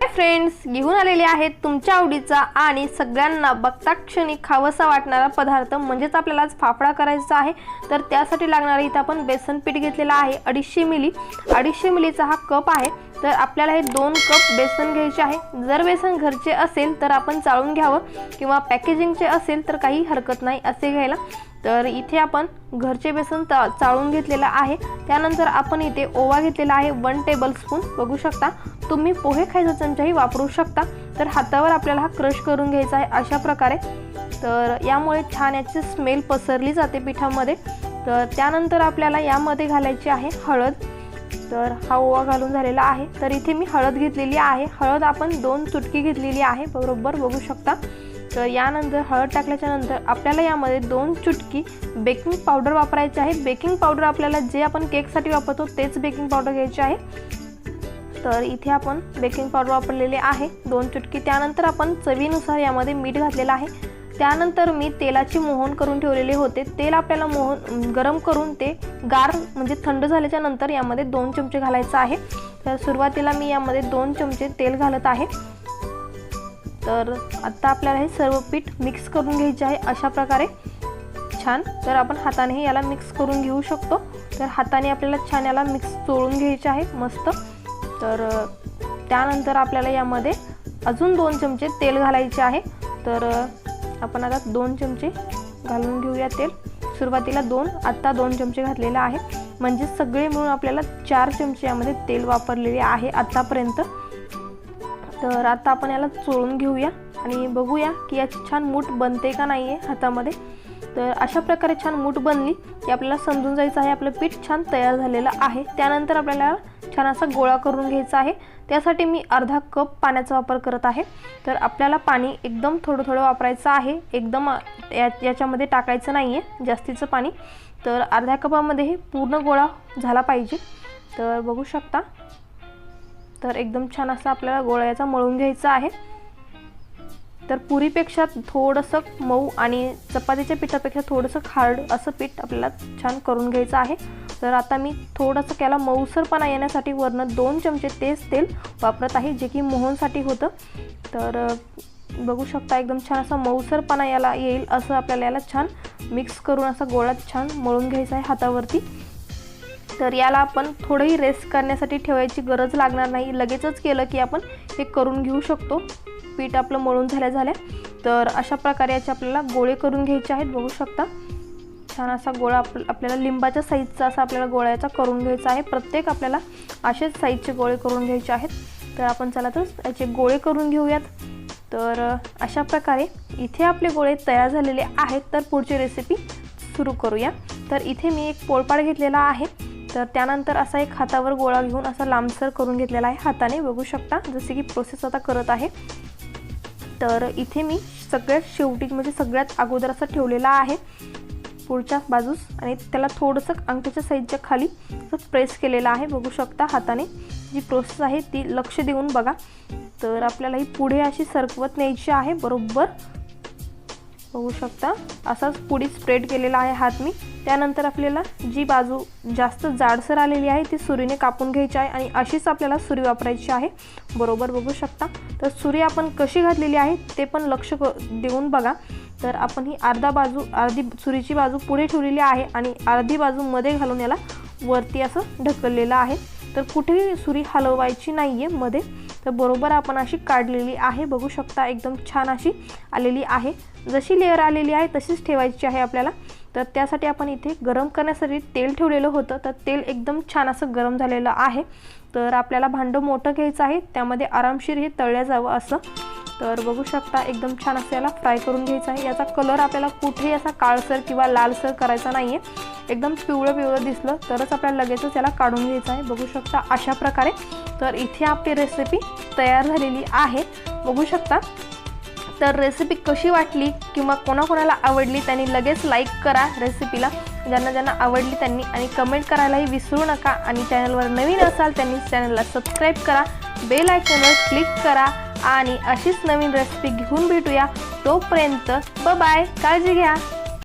Friends, घेऊन आलेले आहेत तुमच्या आवडीचा आणि सगळ्यांना बघता क्षणी खावंसा वाटणारा पदार्थ म्हणजेच आपल्याला आज फाफडा करायचा आहे। तर त्यासाठी लागणारे इथे आपण बेसन पीठ घेतलेला आहे 250 मिली। 250 मिलीचा हा कप आहे। तर आपल्याला हे 2 कप बेसन घ्यायचे आहे। जर बेसन घरचे असेल तर आपण चाळून घ्यावं किंवा पॅकेजिंगचे असेल तर काही हरकत नाही असे घ्यायला। तर इथे आपण घरचे बेसन चाळून घेतलेला आहे। त्यानंतर आपण इथे ओवा घेतलेला आहे 1 टेबलस्पून। बघू शकता, तुम्ही पोहे खायचा चमचाही वापरू शकता। तर हातावर आपल्याला हा क्रश करून घ्यायचा आहे अशा प्रकारे। तर यामुळे छान याची स्मेल पसरली जाते पिठामध्ये। तर त्यानंतर आपल्याला यामध्ये घालायची आहे हळद। तर हा ओवा घालून झालेला आहे। तर इथे मी हळद घेतलेली आहे। हळद आपण 2 चुटकी घेतलेली आहे बरोबर, बघू शकता। तर यानंतर हळद टाकल्याच्या नंतर आपल्याला यामध्ये 2 चुटकी बेकिंग पावडर वापरायची आहे। बेकिंग पावडर आपल्याला जे आपण केकसाठी वापरतो तेच बेकिंग पावडर घ्यायची आहे। तर इथे आपण बेकिंग पावडर वापरलेले आहे 2 चुटकी। त्यानंतर आपण चवीनुसार यामध्ये मीठ घातलेलं आहे। त्यानंतर मी तेलाची मोहन करून ठेवलेले होते। तेल आपल्याला गरम करून ते गार म्हणजे थंड झाल्याच्या नंतर यामध्ये 2 चमचे घालायचं आहे। तर सुरुवातीला मी यामध्ये 2 चमचे तेल घालत आहे। तर आता आपल्याला हे सर्व पीठ मिक्स करून घ्यायचे आहे अशा प्रकारे छान। तर आपण हाताने याला मिक्स करून घेऊ शकतो। तर हाताने आपल्याला छान याला मिक्स चोळून घ्यायचे आहे मस्त। तर त्यानंतर आपल्याला यामध्ये अजून 2 चमचे तेल घालायचे आहे। तर आपण आता 2 चमचे घालून घेऊया तेल। सुरुवातीला 2, आता 2 चमचे घातलेले आहे। म्हणजे सगळे मिळून आपल्याला 4 चमचे यामध्ये तेल वापरलेले आहे आतापर्यंत। तर आता आपण याला चोळून घेऊया आणि बघूया की याची छान मूठ बनते का नाही आहे हातामध्ये। तर अशा प्रकारे छान मूठ बनली की आपल्याला समजून जायचं आहे आपलं पीठ छान तयार झालेलं आहे। त्यानंतर आपल्याला छान असा गोळा करून घ्यायचा आहे। त्यासाठी मी अर्धा कप पाण्याचा वापर करत आहे। तर आपल्याला पाणी एकदम थोडं थोडं वापरायचं आहे, एकदम याच्यामध्ये टाकायचं नाही आहे जास्तीचं पाणी। तर अर्ध्या कपामध्ये हे पूर्ण गोळा झाला पाहिजे। तर बघू शकता, तर एकदम छान असा आपल्याला गोळा याचा मळून घ्यायचा आहे। तर पुरीपेक्षा थोडंसं मऊ आणि चपातीच्या पिठापेक्षा थोडंसं हार्ड असं पीठ आपल्याला छान करून घ्यायचं आहे। तर आता मी थोडंसं त्याला मऊसरपणा येण्यासाठी वरनं 2 चमचे तेच तेल वापरत आहे जे की मोहनसाठी होतं। तर बघू शकता एकदम छान असा मऊसरपणा याला येईल असं आपल्याला याला छान मिक्स करून असा गोळा छान मळून घ्यायचा आहे हातावरती। तर याला आपण थोडंही रेस्ट करण्यासाठी ठेवायची गरज लागणार नाही, लगेचच केलं की आपण हे करून घेऊ शकतो पीठ आपलं मळून झाल्या। तर अशा प्रकारे याचे आपल्याला गोळे करून घ्यायचे आहेत। बघू शकता छान असा गोळा आपल्याला लिंबाच्या साईजचा असा आपल्याला गोळ्याचा करून घ्यायचा आहे। प्रत्येक आपल्याला असेच साईजचे गोळे करून घ्यायचे आहेत। तर आपण चला तर याचे गोळे करून घेऊयात। तर अशा प्रकारे इथे आपले गोळे तयार झालेले आहेत। तर पुढची रेसिपी सुरू करूया। तर इथे मी एक पोळपाट घेतलेला आहे। तर त्यानंतर असा एक हातावर गोळा घेऊन असा लांबसर करून घेतलेला आहे हाताने, बघू शकता जसे की प्रोसेस आता करत आहे। तर इथे मी सगळ्यात शेवटी म्हणजे सगळ्यात अगोदर असं ठेवलेला आहे पुढच्या बाजूस आणि त्याला थोडंसं अंगठ्याच्या साईजच्या खाली असं प्रेस केलेलं आहे। बघू शकता हाताने जी प्रोसेस आहे ती लक्ष देऊन बघा। तर आपल्याला ही पुढे अशी सरकवत न्यायची आहे बरोबर, बघू शकता असाच पुढे स्प्रेड केलेला आहे हात मी। त्यानंतर आपल्याला जी बाजू जास्त जाडसर आलेली आहे ती सुरीने कापून घ्यायची आहे आणि अशीच आपल्याला सुरी वापरायची आहे बरोबर, बघू शकता। तर सुरी आपण कशी घातलेली आहे ते पण लक्ष देऊन बघा। तर आपण ही अर्धी सुरीची बाजू पुढे ठेवलेली आहे आणि अर्धी बाजू मध्ये घालून याला वरती असं ढकललेलं आहे। तर कुठेही सुरी हलवायची नाही आहे मध्ये। तर बरोबर आपण अशी काढलेली आहे, बघू शकता एकदम छान अशी आलेली आहे। जशी लेअर आलेली आहे तशीच ठेवायची आहे आपल्याला। तर त्यासाठी आपण इथे गरम करण्यासाठी तेल ठेवलेलं होतं। तर तेल एकदम छान असं गरम झालेलं आहे। तर आपल्याला भांडं मोठं घ्यायचं आहे, त्यामध्ये आरामशीर हे तळल्या जावं असं। तर बघू शकता एकदम छान असं याला फ्राय करून घ्यायचं आहे। याचा कलर आपल्याला कुठेही असा काळसर किंवा लालसर करायचा नाही आहे, एकदम पिवळं दिसलं तरच आपल्याला लगेचच याला काढून घ्यायचं आहे, बघू शकता अशा प्रकारे। तर इथे आपली रेसिपी तयार झालेली आहे, बघू शकता। तर रेसिपी कशी वाटली किंवा कोणाकोणाला आवडली त्यांनी लगेच लाईक करा रेसिपीला, ज्यांना आवडली त्यांनी, आणि कमेंट करायलाही विसरू नका। आणि चॅनलवर नवीन असाल त्यांनी चॅनलला सबस्क्राईब करा, बेल आयकॉनवर क्लिक करा आणि अशीच नवीन रेसिपी घेऊन भेटूया। तोपर्यंत बाय बाय, काळजी घ्या।